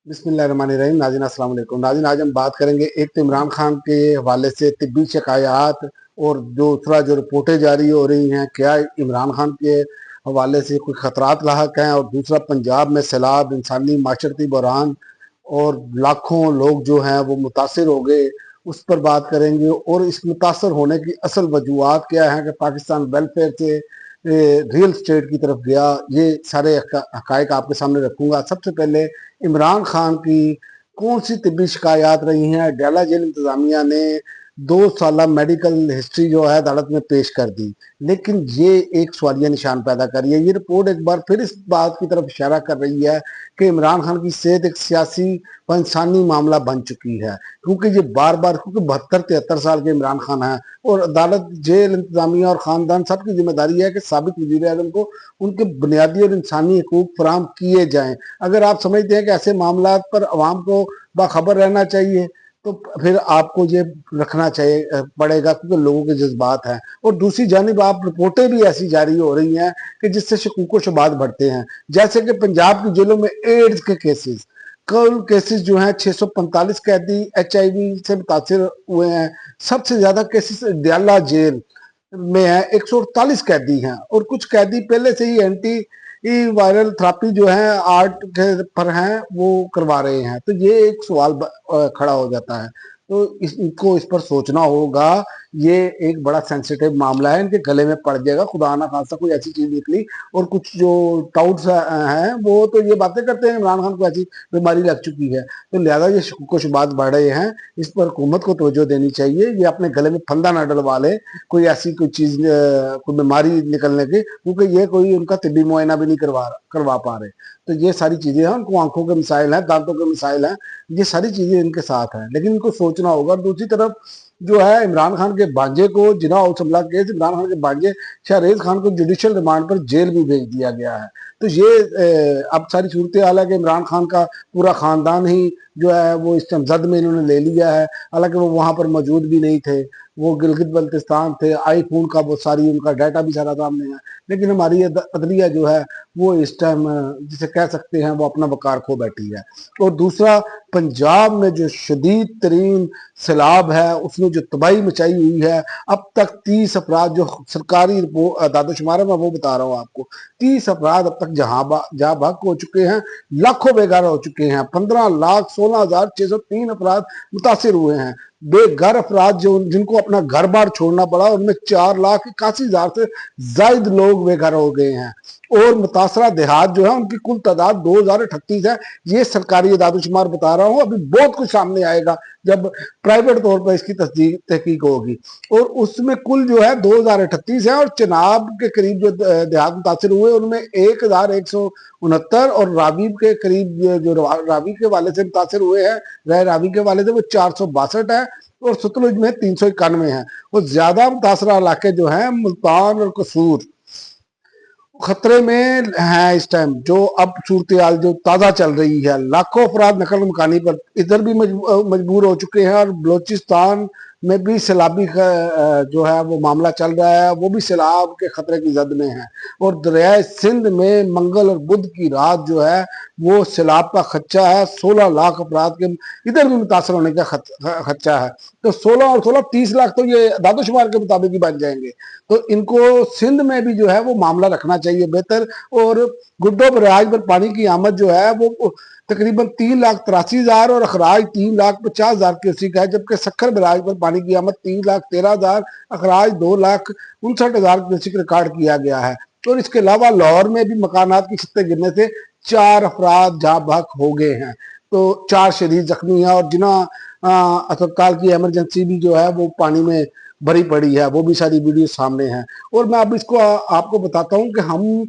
बिस्मिल्लाहिर्रहमानिर्रहीम। नाज़रीन अस्सलाम वालेकुम। नाज़रीन आज हम बात करेंगे एक तो इमरान खान के हवाले से तिब्बी शिकायत और दूसरा जो रिपोर्टें जारी हो रही हैं, क्या इमरान खान के हवाले से कोई ख़तरात लाहक हैं, और दूसरा पंजाब में सैलाब, इंसानी माशरती बहरान और लाखों लोग जो हैं वो मुतासर हो गए, उस पर बात करेंगे। और इस मुतासर होने की असल वजूहत क्या हैं कि पाकिस्तान वेलफेयर से रियल स्टेट की तरफ गया, ये सारे हकायक आपके सामने रखूंगा। सबसे पहले इमरान खान की कौन सी तिब्बी शिकायत रही हैं। डेला जेल इंतजामिया ने 2 साल मेडिकल हिस्ट्री जो है अदालत में पेश कर दी, लेकिन ये एक सवालिया निशान पैदा कर रही है। ये रिपोर्ट एक बार फिर इस बात की तरफ इशारा कर रही है कि इमरान खान की सेहत एक सियासी व इंसानी मामला बन चुकी है, क्योंकि ये बार बार, क्योंकि 72-73 साल के इमरान खान हैं, और अदालत, जेल इंतजामिया और ख़ानदान सबकी जिम्मेदारी है कि साबिक वज़ीर आज़म को उनके बुनियादी और इंसानी हकूक़ फराहम किए जाएँ। अगर आप समझते हैं कि ऐसे मामला पर अवाम को बाखबर रहना चाहिए, तो फिर आपको ये रखना चाहिए पड़ेगा, क्योंकि लोगों के जज्बात हैं। और दूसरी जानिब आप रिपोर्टें भी ऐसी जारी हो रही हैं कि जिससे शकूक व शुबात बढ़ते हैं, जैसे कि पंजाब की जेलों में एड्स के केसेस, कुल केसेस जो हैं 645 कैदी HIV से मुतासर हुए हैं। सबसे ज्यादा केसेस डयाला जेल में है, 148 कैदी हैं, और कुछ कैदी पहले से ही एंटी वायरल थेरेपी जो है आर्ट के पर हैं वो करवा रहे हैं। तो ये एक सवाल खड़ा हो जाता है। तो इनको इस पर सोचना होगा। ये एक बड़ा सेंसिटिव मामला है, इनके गले में पड़ जाएगा खुदा ना खास्ता कोई ऐसी चीज निकली। और कुछ जो टाउट्स हैं वो तो ये बातें करते हैं इमरान खान को ऐसी बीमारी लग चुकी है, तो लिहाजा ये कुछ बात बढ़ रहे हैं। इस पर हुकूमत को तवज्जो देनी चाहिए। ये अपने गले में फंदा ना डलवा ले कोई ऐसी कोई चीज, कोई बीमारी निकलने की, क्योंकि ये कोई उनका तिब्बी मुआयना भी नहीं करवा पा रहे। तो ये सारी चीजें हैं, उनको आंखों के मिसाइल हैं, दांतों के मिसाइल हैं, ये सारी चीजें इनके साथ हैं, लेकिन इनको सोचना होगा। दूसरी तरफ जो है इमरान खान के भांजे को, जिना हाउस हमला केस, इमरान खान के भांजे शाहरेज खान को जुडिशियल रिमांड पर जेल भी भेज दिया गया है। तो ये अब सारी सूरत हाल है कि इमरान खान का पूरा खानदान ही जो है वो इस टाइम जद में इन्होंने ले लिया है, हालांकि वो वहां पर मौजूद भी नहीं थे, वो गिलगित बल्तिस्तान थे। आईफोन का वो सारी उनका डाटा भी सारा सामने है, लेकिन हमारी अदलिया जो है वो इस टाइम जिसे कह सकते हैं वो अपना वकार खो बैठी है। और दूसरा, पंजाब में जो शदीद तरीन सैलाब है, उसने जो तबाही मचाई हुई है, अब तक 30 अफराद, जो सरकारी दादोशुमार है मैं वो बता रहा हूँ आपको, 30 अफराद अब तक जहाँ भाग हो चुके हैं, लाखों बेघर हो चुके हैं, 15,16,603 अफराद मुतासर हुए हैं। बेघर अफराद जो जिनको अपना घर बार छोड़ना पड़ा, उनमें 4,81,000 से जायद लोग बेघर हो गए हैं। और मुतासरा देहात जो है उनकी कुल तादाद 2,038 है। ये सरकारी दादोशुमार बता रहा हूँ, अभी बहुत कुछ सामने आएगा जब प्राइवेट तौर पर इसकी तहकीक होगी। और उसमें कुल जो है 2,038 है, और चनाब के करीब जो देहात मुतासर हुए उनमें 1,169, और रावी के करीब जो रावी के वाले से मुतासर हुए हैं, गैर रावी के वाले से, वो 462 है, और सतलुज में 391 है। और ज्यादा मुतासरा इलाके जो है मुल्तान और कसूर खतरे में है इस टाइम। जो अब सूरत हाल जो ताज़ा चल रही है, लाखों अफराद नकल मकानी पर इधर भी मजबूर हो चुके हैं, और बलोचिस्तान में भी सैलाबी का जो है वो मामला चल रहा है, वो भी सैलाब के खतरे की जद में है। और दरियाए सिंध में मंगल और बुध की रात जो है वो सैलाब का खदशा है। 16 लाख अफराद के इधर भी मुतासर होने का खदशा है। तो 16 और 16 30 लाख तो ये दादोशुमार के मुताबिक ही बन जाएंगे। तो इनको सिंध में भी जो है वो मामला रखना चाहिए बेहतर। और गुड्डो बराज पर पानी की आमद जो है वो तकरीबन 3,83,000 और अखराज 3,50,000 क्यूसिक है, जबकि सखर बराज पर पानी की आमद 3,13,000, अखराज 2,59,000 क्यूसिक रिकॉर्ड किया गया है। और इसके अलावा लाहौर में भी मकानात की छतें गिरने से 4 अफराद जहाँ बहक हो गए हैं, तो 4 शदीद जख्मी है, और जिना अस्पताल की एमरजेंसी भी जो है वो पानी में भरी पड़ी है। वो भी सारी वीडियो सामने है। और मैं अब इसको आपको बताता हूँ कि हम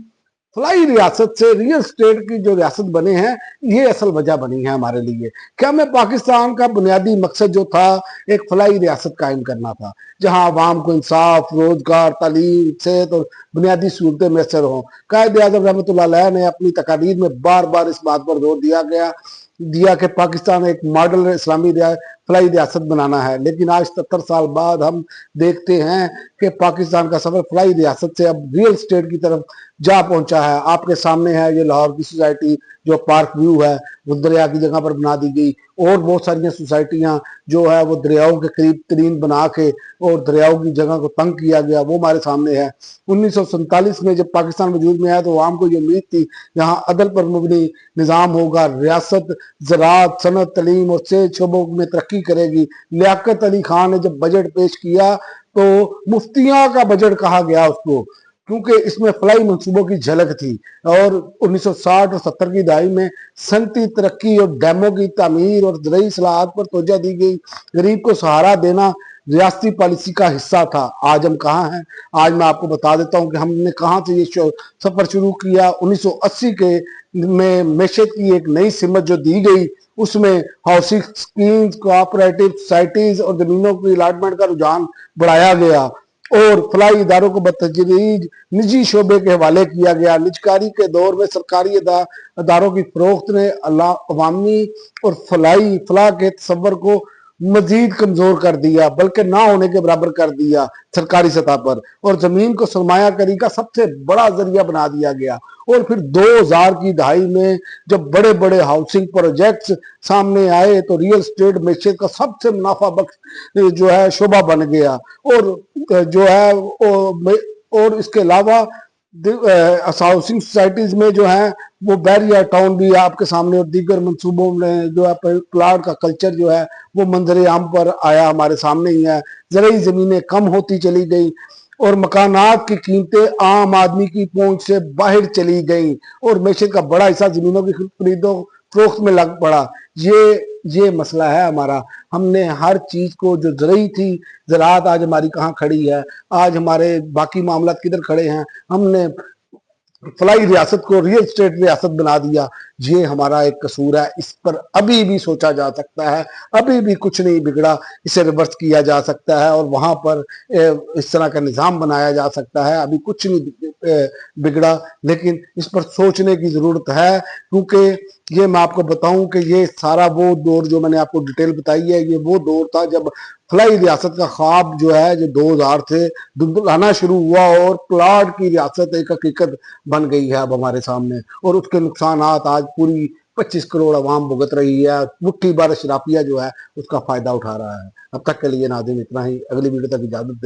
फलाई रियासत से रियल स्टेट की जो रियासत बने हैं, ये असल वजह बनी है हमारे लिए। क्या मैं पाकिस्तान का बुनियादी मकसद जो था एक फलाई रियासत कायम करना था, जहां आवाम को इंसाफ, रोजगार, तालीम, सेहत और बुनियादी सूरतें मैसर हों। कायद आज़म रहमतुल्लाह अलैह ने अपनी तकारीर में बार बार इस बात पर जोर दिया कि पाकिस्तान एक मॉडल इस्लामी फलाई रियासत बनाना है। लेकिन आज 70 साल बाद हम देखते हैं कि पाकिस्तान का सफर फलाई रियासत से अब रियल स्टेट की तरफ जा पहुंचा है। आपके सामने है ये लाहौर की सोसाइटी जो पार्क व्यू है, वो दरिया की जगह पर बना दी गई, और बहुत सारी सोसाइटियां जो है वो दरियाओं के करीब तरीन बना के और दरियाओं की जगह को तंग किया गया, वो हमारे सामने है। 1947 में जब पाकिस्तान वजूद में आया तो आवाम को ये उम्मीद थी यहाँ अदल पर मुबनी निज़ाम होगा, रियासत ज़राअत, सनत, तलीम और सेहत शोबों में तरक्की करेगी। लियाकत अली खान ने जब बजट पेश किया तो मुफ्तियां का बजट कहा गया उसको, क्योंकि इसमें फलाई मंसूबों की झलक थी। और 1960 और 70 की दहाई में सनती तरक्की और डैमों की तामीर और ज़राई सलाहत पर तवज्जो दी गई। गरीब को सहारा देना रियासती पॉलिसी का हिस्सा था। आज हम कहाँ हैं? आज मैं आपको बता देता हूँ कि हमने कहाँ से ये सफर शुरू किया। 1980 के में मैशत की एक नई सिमत जो दी गई, उसमें हाउसिंग स्कीम्स, कोऑपरेटिव सोसाइटीज और जमीनों की अलॉटमेंट का रुझान बढ़ाया गया और फलाई इदारों को बतदरीज निजी शोबे के हवाले किया गया। निजकारी के दौर में सरकारी इदारों की फरोख्त ने अवामी और फलाह के तस्वर को मजीद कमजोर कर दिया, बल्कि ना होने के बराबर कर दिया सरकारी सतह पर, और जमीन को सरमायाकारी का सबसे बड़ा जरिया बना दिया गया। और फिर 2000 की दहाई में जब बड़े बड़े हाउसिंग प्रोजेक्ट्स सामने आए तो रियल एस्टेट मैशत का सबसे मुनाफा बख्श जो है शोबा बन गया। और जो है और इसके अलावा हाउसिंग सोसाइटीज में जो है वो बैरिया टाउन भी आपके सामने और दीगर मंसूबों में जो है प्लाट का कल्चर जो है वो मंजर आम पर आया, हमारे सामने ही है। ज़राई ज़मीनें कम होती चली गई और मकानात की कीमतें आम आदमी की पहुंच से बाहर चली गई और मैशत का बड़ा हिस्सा जमीनों की खरीदो फरोख्त में लग पड़ा। ये मसला है हमारा। हमने हर चीज को जो ज़राई थी, ज़राअत आज हमारी कहाँ खड़ी है, आज हमारे बाकी मामला किधर खड़े हैं, हमने फलाई रियासत को रियल स्टेट रियासत बना दिया। ये हमारा एक कसूर है, इस पर अभी भी सोचा जा सकता है, अभी भी कुछ नहीं बिगड़ा, इसे रिवर्स किया जा सकता है और वहां पर इस तरह का निज़ाम बनाया जा सकता है। अभी कुछ नहीं बिगड़ा, लेकिन इस पर सोचने की जरूरत है, क्योंकि ये मैं आपको बताऊं कि ये सारा वो दौर जो मैंने आपको डिटेल बताई है, ये वो दौर था जब फलाई रियासत का ख्वाब जो है जो 2000 से धुंधलाना शुरू हुआ और प्लाट की रियासत एक हकीकत बन गई है अब हमारे सामने, और उसके नुकसानात आज पूरी 25 करोड़ आवाम भुगत रही है। मुट्ठी भर शराफिया जो है उसका फायदा उठा रहा है। अब तक के लिए नाज़रीन इतना ही, अगली वीडियो तक इजाजत।